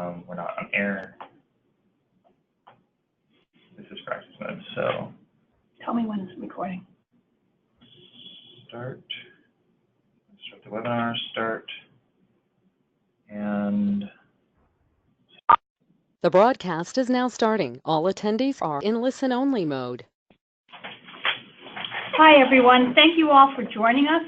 We're not on air. This is practice mode, so. Tell me when it's recording. Start the webinar, start, and. The broadcast is now starting. All attendees are in listen-only mode. Hi, everyone. Thank you all for joining us.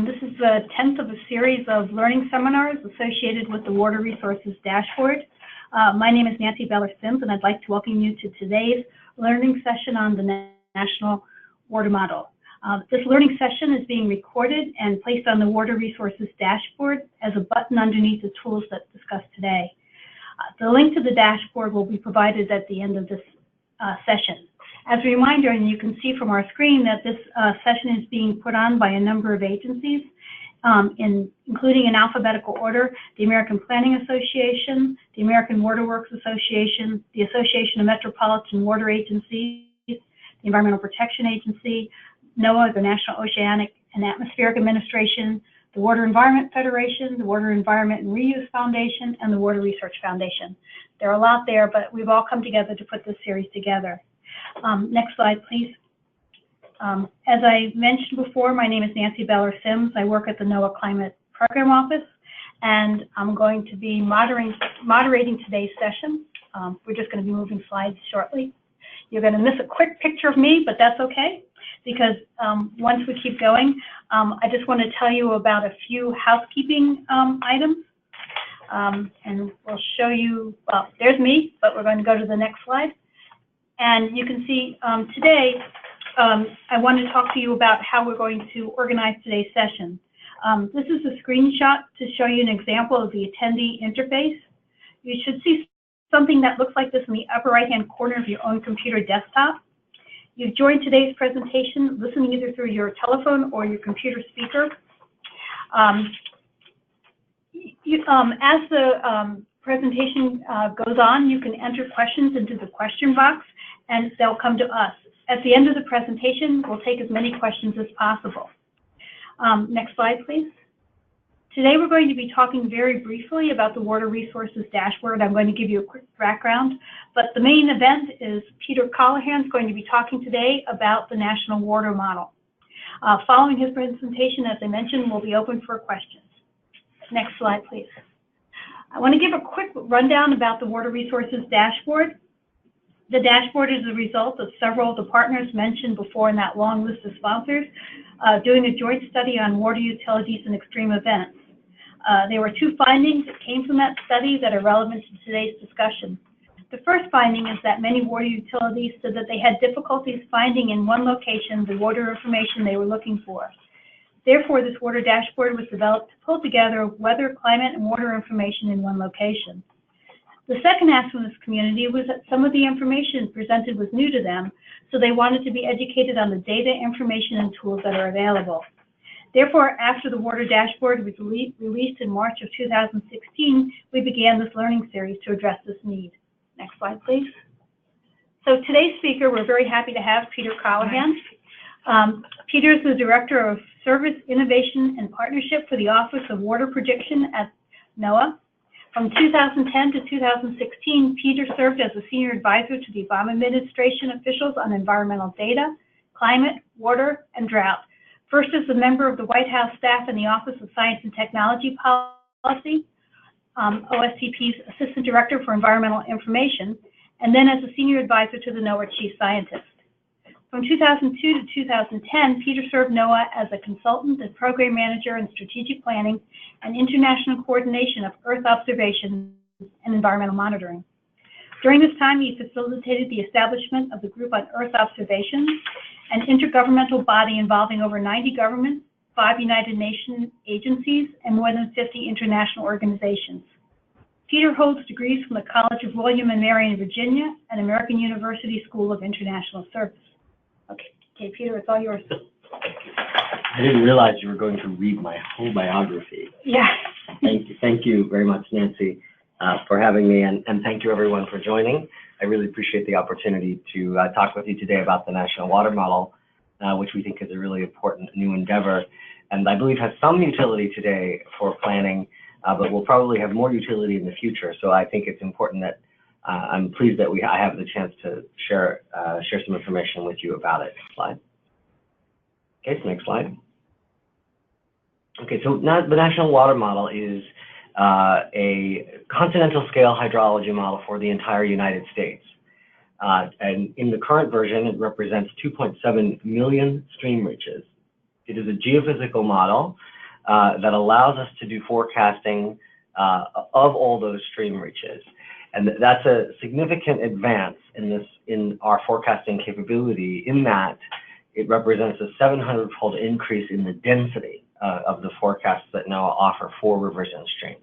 This is the 10th of a series of learning seminars associated with the Water Resources Dashboard. My name is Nancy Beller-Sims, and I'd like to welcome you to today's learning session on the National Water Model. This learning session is being recorded and placed on the Water Resources Dashboard as a button underneath the tools that's discussed today. The link to the dashboard will be provided at the end of this session. As a reminder, and you can see from our screen that this session is being put on by a number of agencies, including in alphabetical order, the American Planning Association, the American Water Works Association, the Association of Metropolitan Water Agencies, the Environmental Protection Agency, NOAA, the National Oceanic and Atmospheric Administration, the Water Environment Federation, the Water Environment and Reuse Foundation, and the Water Research Foundation. There are a lot there, but we've all come together to put this series together. Next slide, please. As I mentioned before, my name is Nancy Beller-Sims. I work at the NOAA Climate Program Office, and I'm going to be moderating today's session. We're just going to be moving slides shortly. You're going to miss a quick picture of me, but that's okay, because once we keep going, I just want to tell you about a few housekeeping items. And we'll show you, well, there's me, but we're going to go to the next slide. And you can see today, I want to talk to you about how we're going to organize today's session. This is a screenshot to show you an example of the attendee interface. You should see something that looks like this in the upper right-hand corner of your own computer desktop. You've joined today's presentation listening either through your telephone or your computer speaker. As the presentation goes on, you can enter questions into the question box, and they'll come to us. At the end of the presentation, we'll take as many questions as possible. Next slide, please. Today, we're going to be talking very briefly about the Water Resources Dashboard. I'm going to give you a quick background, but the main event is Peter Callahan is going to be talking today about the National Water Model. Following his presentation, as I mentioned, we'll be open for questions. Next slide, please. I want to give a quick rundown about the Water Resources Dashboard. The dashboard is a result of several of the partners mentioned before in that long list of sponsors doing a joint study on water utilities and extreme events. There were two findings that came from that study that are relevant to today's discussion. The first finding is that many water utilities said that they had difficulties finding in one location the water information they were looking for. Therefore, this water dashboard was developed to pull together weather, climate, and water information in one location. The second ask from this community was that some of the information presented was new to them, so they wanted to be educated on the data, information, and tools that are available. Therefore, after the water dashboard was released in March of 2016, we began this learning series to address this need. Next slide, please. So today's speaker, we're very happy to have Peter Callahan. Peter is the Director of Service, Innovation, and Partnership for the Office of Water Prediction at NOAA. From 2010 to 2016, Peter served as a Senior Advisor to the Obama Administration officials on environmental data, climate, water, and drought. First as a member of the White House staff in the Office of Science and Technology Policy, OSTP's Assistant Director for Environmental Information, and then as a Senior Advisor to the NOAA Chief Scientist. From 2002 to 2010, Peter served NOAA as a consultant and program manager in strategic planning and international coordination of Earth observation and environmental monitoring. During this time, he facilitated the establishment of the Group on Earth Observation, an intergovernmental body involving over 90 governments, 5 United Nations agencies, and more than 50 international organizations. Peter holds degrees from the College of William and Mary in Virginia and American University School of International Service. Okay, Peter, it's all yours. I didn't realize you were going to read my whole biography. Yeah. Thank you very much, Nancy, for having me, and thank you everyone for joining. I really appreciate the opportunity to talk with you today about the National Water Model, which we think is a really important new endeavor, and I believe has some utility today for planning but will probably have more utility in the future. So I think it's important that I'm pleased that I have the chance to share some information with you about it. Next slide. Okay, so next slide. Okay, so now the National Water Model is a continental scale hydrology model for the entire United States. And in the current version, it represents 2.7 million stream reaches. It is a geophysical model that allows us to do forecasting of all those stream reaches. And that's a significant advance in our forecasting capability, in that it represents a 700-fold increase in the density of the forecasts that NOAA offer for rivers and streams.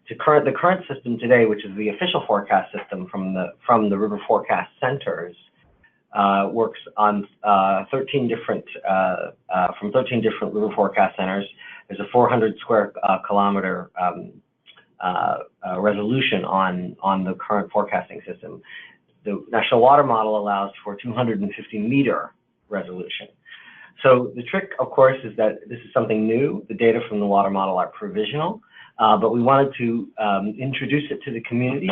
The current system today, which is the official forecast system from the river forecast centers, works on 13 different river forecast centers. There's a 400 square kilometer resolution on the current forecasting system. The National Water Model allows for 250 meter resolution. So the trick, of course, is that this is something new. The data from the water model are provisional, but we wanted to introduce it to the community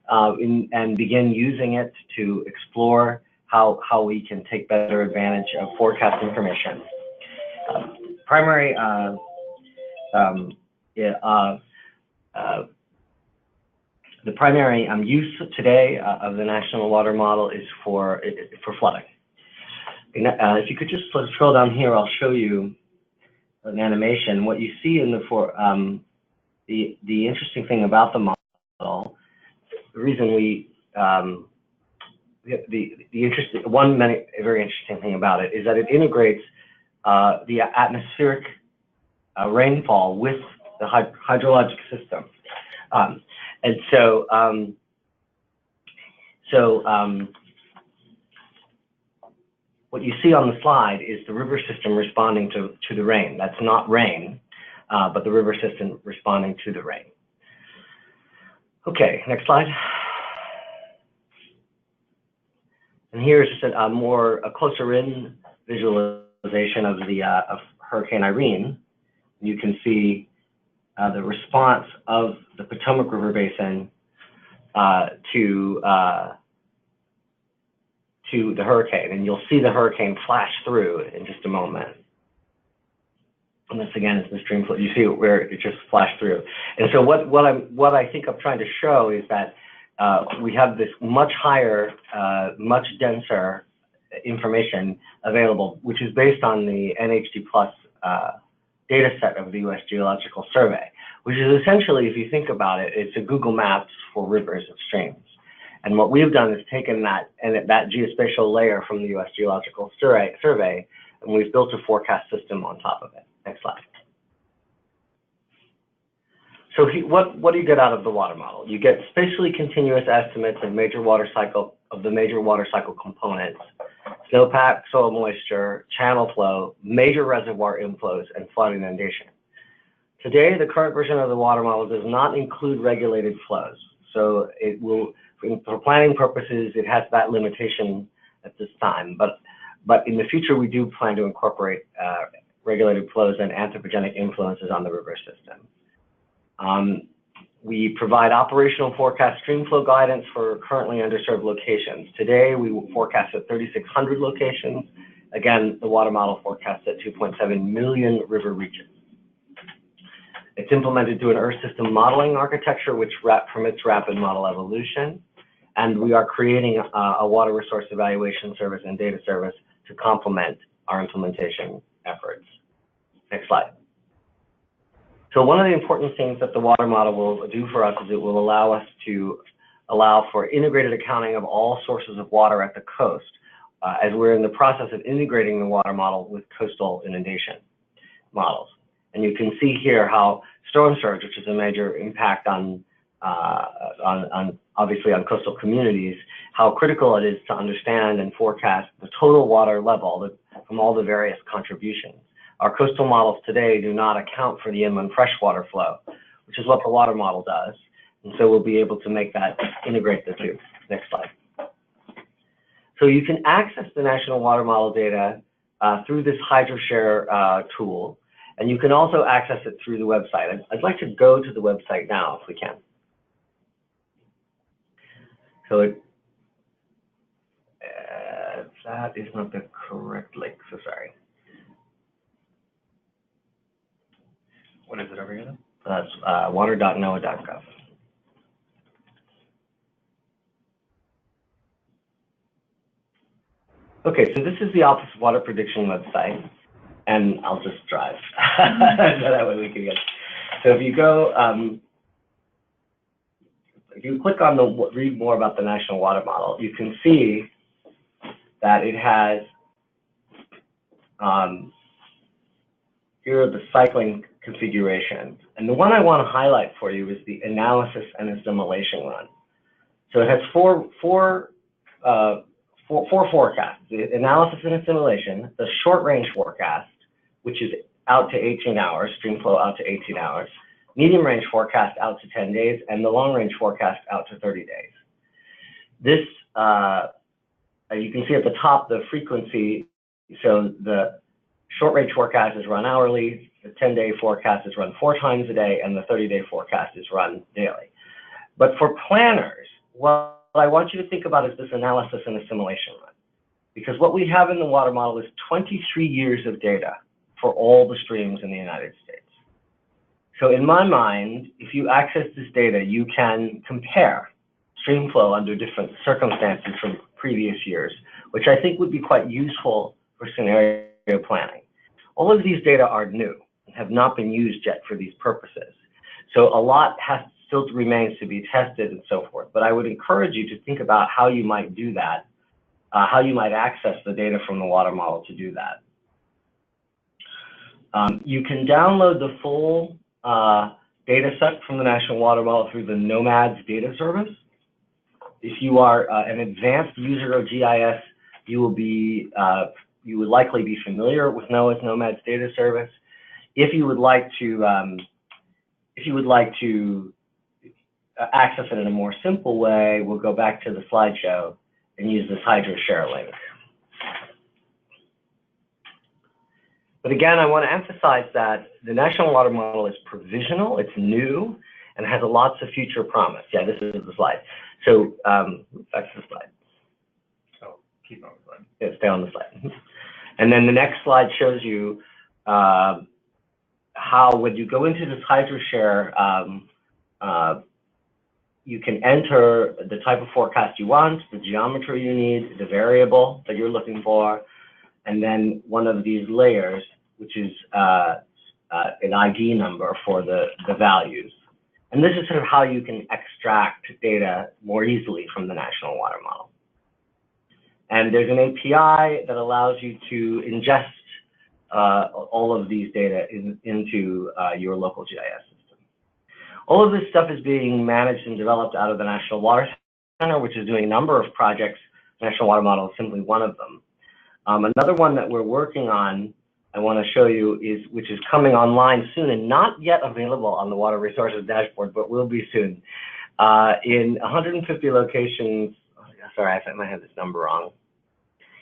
and begin using it to explore how we can take better advantage of forecast information. The primary use today of the National Water Model is for flooding. If you could just scroll down here, I'll show you an animation. What you see in the interesting thing about the model, the reason very interesting thing about it is that it integrates the atmospheric rainfall with the hydrologic system. And so what you see on the slide is the river system responding to the rain. That's not rain, but the river system responding to the rain. Okay, next slide. And here's just a closer in visualization of Hurricane Irene. You can see the response of the Potomac River Basin to the hurricane, and you'll see the hurricane flash through in just a moment. And this again is the streamflow. You see where it just flashed through. And so what I think I'm trying to show is that we have this much higher, much denser information available, which is based on the NHD Plus data set of the U.S. Geological Survey, which is essentially, if you think about it, it's a Google Maps for rivers and streams. And what we've done is taken that geospatial layer from the U.S. Geological Survey, and we've built a forecast system on top of it. Next slide. So what do you get out of the water model? You get spatially continuous estimates of the major water cycle components: snowpack, soil moisture, channel flow, major reservoir inflows, and flood inundation. Today, the current version of the water model does not include regulated flows. So it will, for planning purposes, it has that limitation at this time. But in the future, we do plan to incorporate regulated flows and anthropogenic influences on the river system. We provide operational forecast streamflow guidance for currently underserved locations. Today, we will forecast at 3,600 locations. Again, the water model forecasts at 2.7 million river reaches. It's implemented through an Earth system modeling architecture, which permits rapid model evolution. And we are creating a water resource evaluation service and data service to complement our implementation efforts. Next slide. So one of the important things that the water model will do for us is it will allow for integrated accounting of all sources of water at the coast, as we're in the process of integrating the water model with coastal inundation models. And you can see here how storm surge, which is a major impact obviously on coastal communities, how critical it is to understand and forecast the total water level from all the various contributions. Our coastal models today do not account for the inland freshwater flow, which is what the water model does. And so we'll be able to integrate the two. Next slide. So you can access the National Water Model data through this HydroShare tool. And you can also access it through the website. I'd like to go to the website now if we can. So that is not the correct link, so sorry. What is it over here then? That's water.noaa.gov. Okay, so this is the Office of Water Prediction website, and I'll just drive so that way we can get. So if you go, if you click on the read more about the National Water Model, you can see that it has here are the cycling configurations, and the one I want to highlight for you is the analysis and assimilation run. So it has four forecasts: the analysis and assimilation, the short-range forecast, which is out to 18 hours, streamflow out to 18 hours, medium-range forecast out to 10 days, and the long-range forecast out to 30 days. This, you can see at the top the frequency. So the short-range forecast is run hourly, the 10-day forecast is run 4 times a day, and the 30-day forecast is run daily. But for planners, what I want you to think about is this analysis and assimilation run. Because what we have in the water model is 23 years of data for all the streams in the United States. So in my mind, if you access this data, you can compare stream flow under different circumstances from previous years, which I think would be quite useful for scenario planning. All of these data are new and have not been used yet for these purposes. So a lot still remains to be tested and so forth, but I would encourage you to think about how you might do that, how you might access the data from the water model to do that. You can download the full data set from the National Water Model through the NOMAD's data service. If you are an advanced user of GIS, you would likely be familiar with NOAA's NOMAD's data service. If you would like to access it in a more simple way, we'll go back to the slideshow and use this HydroShare link. But again, I want to emphasize that the National Water Model is provisional, it's new, and has lots of future promise. Yeah, this is the slide. So that's the slide. Oh, keep on the slide. Yeah, stay on the slide. And then the next slide shows you how when you go into this HydroShare, you can enter the type of forecast you want, the geometry you need, the variable that you're looking for, and then one of these layers, which is an ID number for the values. And this is sort of how you can extract data more easily from the National Water Model. And there's an API that allows you to ingest all of these data into your local GIS system. All of this stuff is being managed and developed out of the National Water Center, which is doing a number of projects. The National Water Model is simply one of them. Another one that we're working on, I want to show you, which is coming online soon and not yet available on the Water Resources dashboard, but will be soon. In 150 locations, sorry, I might have this number wrong.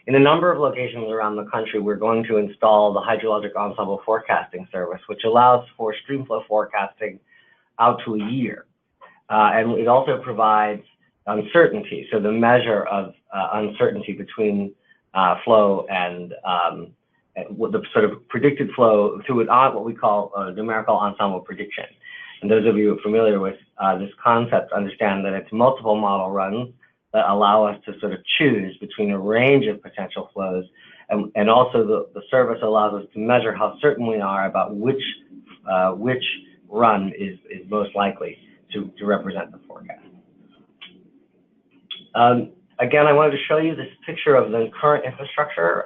In a number of locations around the country, we're going to install the hydrologic ensemble forecasting service, which allows for streamflow forecasting out to a year. And it also provides uncertainty, so the measure of uncertainty between flow and the sort of predicted flow through what we call numerical ensemble prediction. And those of you who are familiar with this concept understand that it's multiple model runs that allow us to sort of choose between a range of potential flows, and also the service allows us to measure how certain we are about which run is most likely to represent the forecast. Again, I wanted to show you this picture of the current infrastructure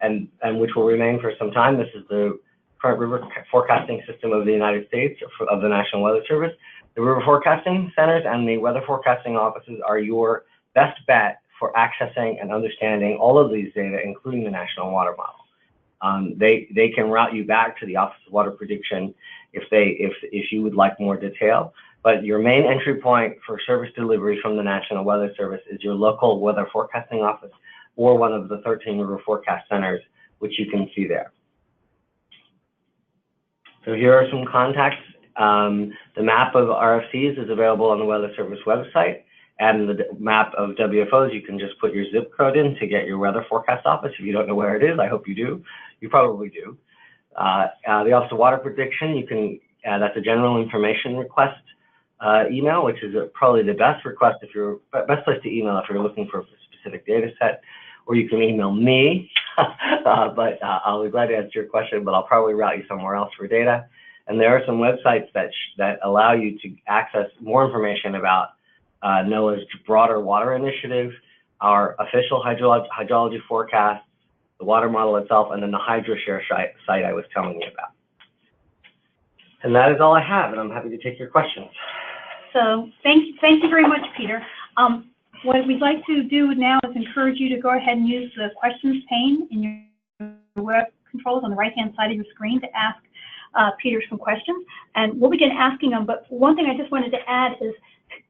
and which will remain for some time. This is the current river forecasting system of the United States, of the National Weather Service. The river forecasting centers and the weather forecasting offices are your best bet for accessing and understanding all of these data, including the National Water Model. They can route you back to the Office of Water Prediction if you would like more detail. But your main entry point for service delivery from the National Weather Service is your local weather forecasting office or one of the 13 river forecast centers, which you can see there. So here are some contacts. The map of RFCs is available on the Weather Service website, and the map of WFOs, you can just put your zip code in to get your weather forecast office. If you don't know where it is, I hope you do. You probably do. The Office of Water Prediction, you can, that's a general information request email, which is probably the best request if you're, best place to email if you're looking for a specific data set, or you can email me, but I'll be glad to answer your question, but I'll probably route you somewhere else for data. And there are some websites that allow you to access more information about NOAA's broader water initiative, our official hydrology forecast, the water model itself, and then the HydroShare site I was telling you about. And that is all I have, and I'm happy to take your questions. So thank you very much, Peter. What we'd like to do now is encourage you to go ahead and use the questions pane in your web controls on the right-hand side of your screen to ask Peter some questions. And we'll begin asking them, but one thing I just wanted to add is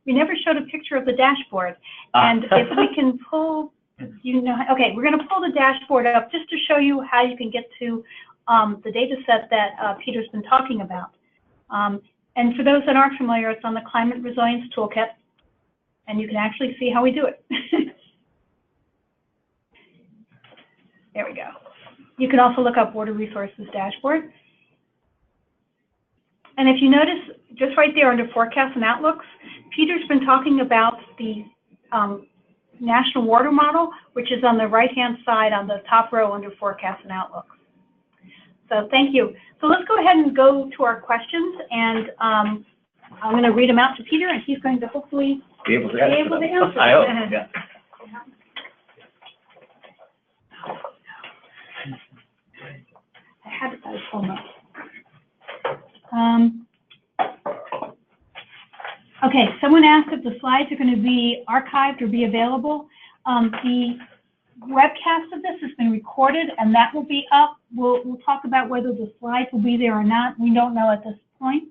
we never showed a picture of the dashboard. And if we can pull, okay, we're going to pull the dashboard up just to show you how you can get to the data set that Peter's been talking about. And for those that aren't familiar, it's on the Climate Resilience Toolkit, and you can actually see how we do it. There we go. You can also look up Water Resources Dashboard. And if you notice, just right there under Forecasts and Outlooks, Peter's been talking about the National Water Model, which is on the right-hand side on the top row under Forecasts and Outlooks. So thank you. So let's go ahead and go to our questions, and I'm going to read them out to Peter, and he's going to hopefully be able to answer them. I hope, yeah. I had it by phone. Okay, someone asked if the slides are going to be archived or be available. The webcast of this has been recorded, and that will be up. We'll talk about whether the slides will be there or not. We don't know at this point.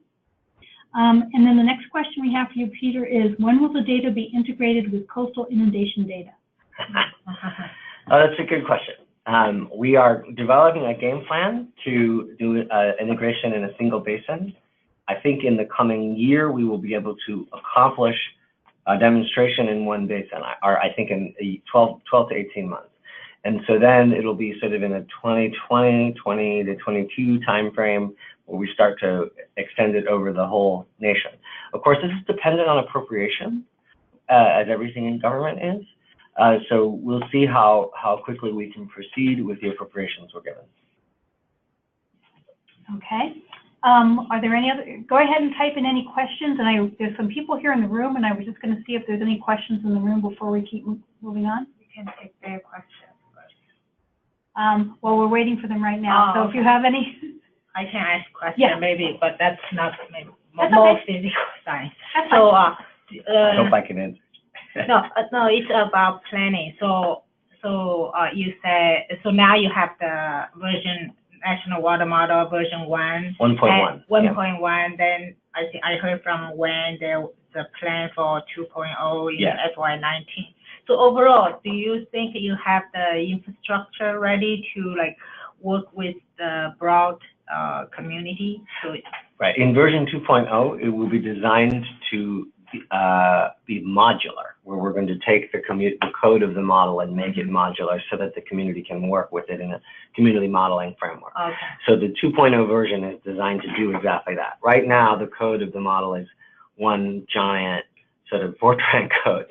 And then the next question we have for you, Peter, is when will the data be integrated with coastal inundation data? That's a good question. We are developing a game plan to do integration in a single basin. I think in the coming year, we will be able to accomplish a demonstration in one basin, or I think in 12 to 18 months. And so then it'll be sort of in a 2020 to 22 timeframe where we start to extend it over the whole nation. Of course, this is dependent on appropriation, as everything in government is. So we'll see how quickly we can proceed with the appropriations we're given. Okay. Are there any other? Go ahead and type in any questions. And there's some people here in the room, and I was just going to see if there's any questions in the room before we keep moving on. You can take their questions. Well, we're waiting for them right now. So if you have any. I can ask questions, yeah, maybe, but that's not maybe that's more okay. physical science. That's so I hope I can answer. no, it's about planning. So you say, so now you have the version National Water Model version 1. 1.1. 1.1. Then I think I heard from when there was a plan for 2.0 in FY19. So overall, do you think you have the infrastructure ready to like work with the broad community? Right. In version 2.0, it will be designed to be modular, where we're going to take the code of the model and make it modular so that the community can work with it in a community modeling framework. Okay. So the 2.0 version is designed to do exactly that. Right now, the code of the model is one giant sort of Fortran code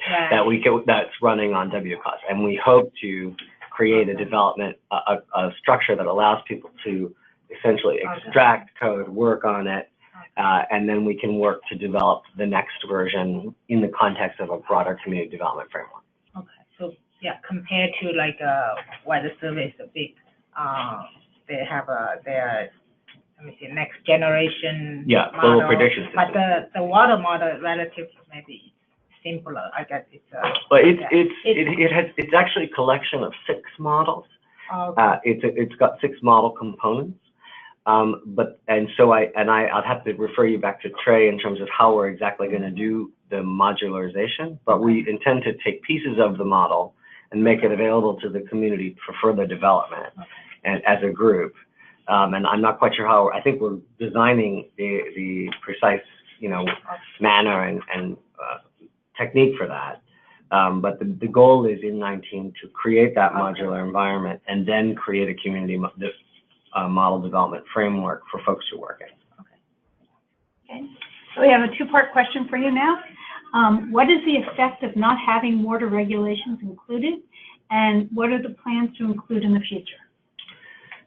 that's running on WCOS, and we hope to create a development, a structure that allows people to essentially extract code, work on it, and then we can work to develop the next version in the context of a broader community development framework. Okay, so yeah, compared to like Weather Service, a big, they have their, let me see, next generation model, prediction system. But the water model relatively maybe simpler. I guess it's. But it's actually a collection of 6 models. Okay. It's got 6 model components. I'll have to refer you back to Trey in terms of how we're exactly going to do the modularization, but we intend to take pieces of the model and make it available to the community for further development and as a group. and I'm not quite sure how. I think we're designing the precise, manner and technique for that. But the goal is in 19 to create that modular environment and then create a community model development framework for folks to work in. Okay. So we have a two-part question for you now. What is the effect of not having water regulations included, and what are the plans to include in the future?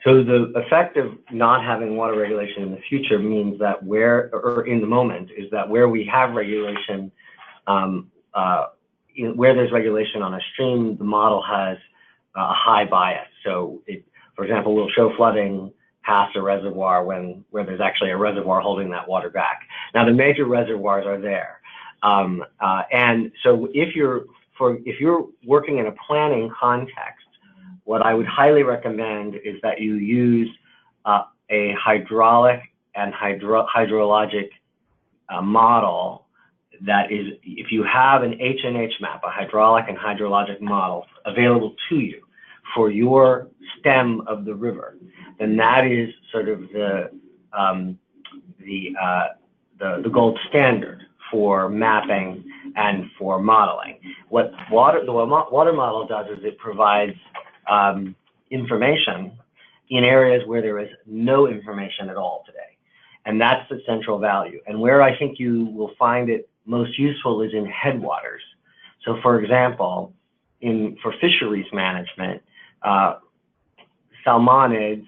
So the effect of not having water regulation in the future means that in the moment, is that where we have regulation, where there's regulation on a stream, the model has a high bias. So for example, we'll show flooding past a reservoir where there's actually a reservoir holding that water back. Now the major reservoirs are there. And so if you're working in a planning context, what I would highly recommend is that you use a hydraulic and hydrologic model that is, if you have an H&H map, a hydraulic and hydrologic model available to you for your stem of the river, then that is sort of the gold standard for mapping and for modeling. What the water model does is it provides information in areas where there is no information at all today. And that's the central value. And where I think you will find it most useful is in headwaters. So for example, for fisheries management, salmonids,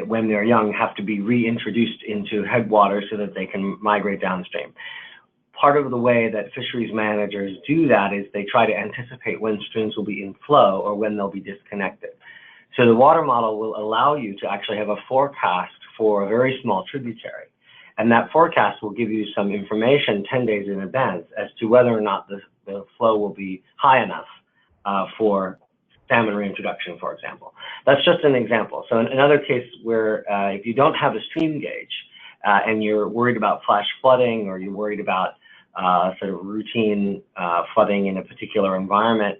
when they're young, have to be reintroduced into headwaters so that they can migrate downstream. Part of the way that fisheries managers do that is they try to anticipate when streams will be in flow or when they'll be disconnected. So the water model will allow you to actually have a forecast for a very small tributary. And that forecast will give you some information 10 days in advance as to whether or not the flow will be high enough for salmon reintroduction, for example. That's just an example. So in another case where if you don't have a stream gauge and you're worried about flash flooding, or you're worried about sort of routine flooding in a particular environment,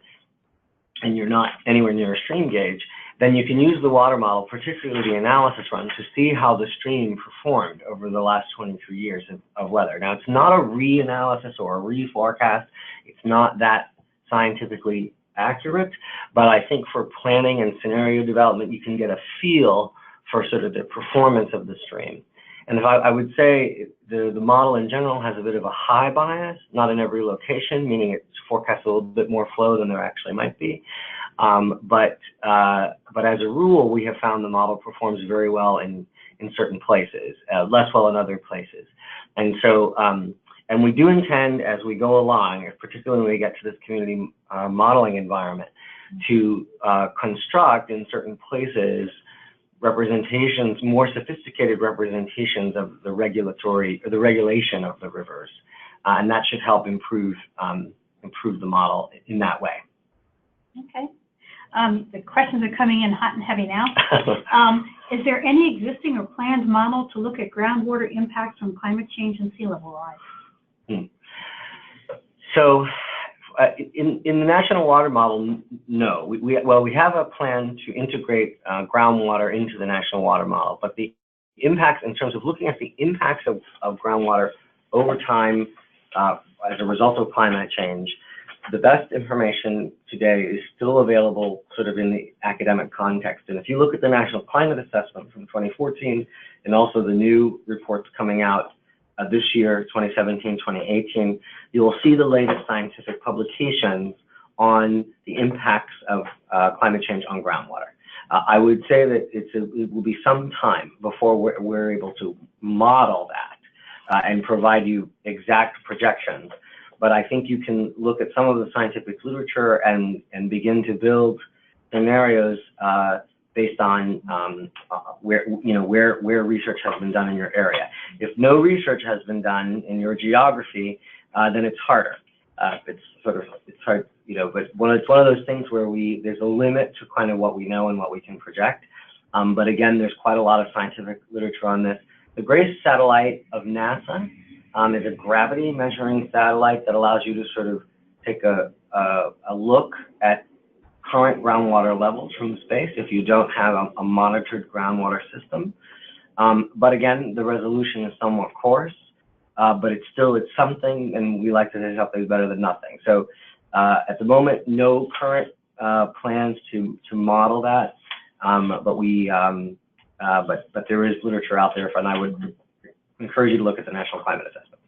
and you're not anywhere near a stream gauge, then you can use the water model, particularly the analysis run, to see how the stream performed over the last 23 years of weather. Now, it's not a reanalysis or a reforecast. It's not that scientifically accurate, but I think for planning and scenario development, you can get a feel for sort of the performance of the stream. And if I would say the model in general has a bit of a high bias, not in every location, meaning it forecasts a little bit more flow than there actually might be. But as a rule, we have found the model performs very well in certain places, less well in other places. And so, and we do intend, as we go along, particularly when we get to this community modeling environment, to construct in certain places representations, more sophisticated representations of the regulatory or the regulation of the rivers, and that should help improve the model in that way. Okay. The questions are coming in hot and heavy now. Is there any existing or planned model to look at groundwater impacts from climate change and sea level rise? So in the National Water Model, no. We have a plan to integrate groundwater into the National Water Model, but the impacts, in terms of looking at the impacts of groundwater over time as a result of climate change, the best information today is still available sort of in the academic context. And if you look at the National Climate Assessment from 2014 and also the new reports coming out this year, 2017, 2018, you will see the latest scientific publications on the impacts of climate change on groundwater. I would say that it will be some time before we're able to model that and provide you exact projections. But I think you can look at some of the scientific literature and begin to build scenarios based on where research has been done in your area. If no research has been done in your geography, then it's harder. It's hard, but it's one of those things where there's a limit to kind of what we know and what we can project. But again, there's quite a lot of scientific literature on this. The GRACE satellite of NASA is a gravity measuring satellite that allows you to sort of take a look at current groundwater levels from space if you don't have a monitored groundwater system. But again, the resolution is somewhat coarse, but it's something, and we like to say something is better than nothing. So at the moment, no current plans to model that, but there is literature out there, and I would encourage you to look at the National Climate Assessment.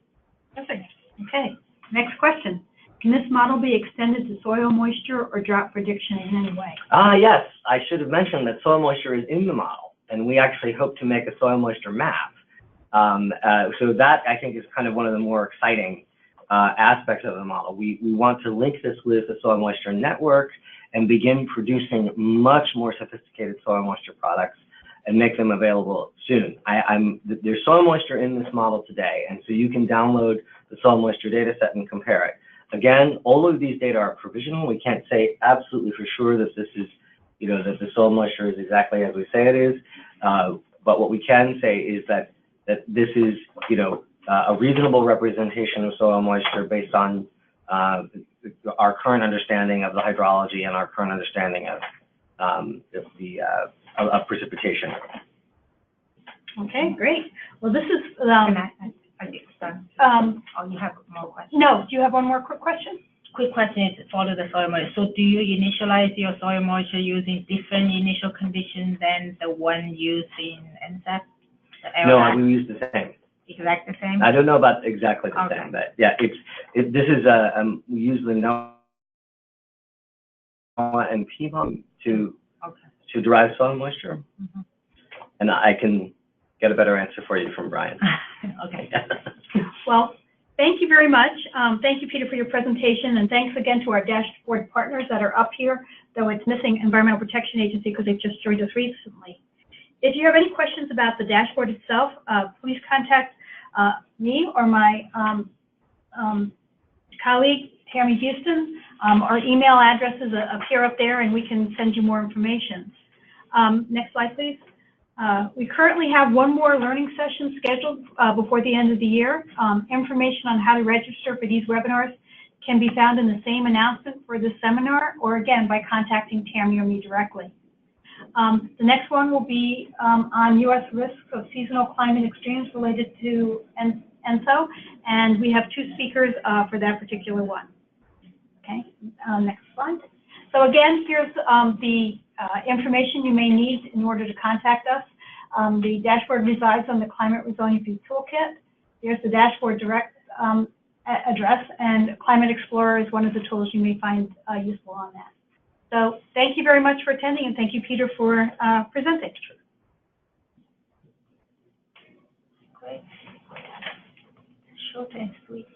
Perfect. Okay. Next question. Can this model be extended to soil moisture or drought prediction in any way? Yes, I should have mentioned that soil moisture is in the model, and we actually hope to make a soil moisture map. So that, I think, is kind of one of the more exciting aspects of the model. We want to link this with the soil moisture network and begin producing much more sophisticated soil moisture products and make them available soon. There's soil moisture in this model today, and so you can download the soil moisture data set and compare it. Again, all of these data are provisional. We can't say absolutely for sure that this is, that the soil moisture is exactly as we say it is. But what we can say is that this is, a reasonable representation of soil moisture based on our current understanding of the hydrology and our current understanding of precipitation. Okay, great. Well, this is. I think it's done. Oh, you have more questions? No. Do you have one more quick question? Quick question is follow the soil moisture. So do you initialize your soil moisture using different initial conditions than the one used in NSAP? No, we use the same. Exactly the same? I don't know about exactly the Okay. same, but yeah, this is we use the NOAA and PMOM to derive soil moisture, and I can get a better answer for you from Brian. Okay. Well, thank you very much. Thank you, Peter, for your presentation, and thanks again to our dashboard partners that are up here, though it's missing Environmental Protection Agency because they've just joined us recently. If you have any questions about the dashboard itself, please contact me or my colleague, Tammy Houston. Our email addresses appear up there, and we can send you more information. Next slide, please. We currently have one more learning session scheduled before the end of the year. Information on how to register for these webinars can be found in the same announcement for this seminar, or again, by contacting Tammy or me directly. The next one will be on U.S. risks of seasonal climate extremes related to ENSO, and we have two speakers for that particular one. Okay, next slide. So again, here's the information you may need in order to contact us. The dashboard resides on the Climate Resiliency Toolkit. There's the dashboard direct address, and Climate Explorer is one of the tools you may find useful on that. So thank you very much for attending, and thank you, Peter, for presenting. Great. Short and sweet.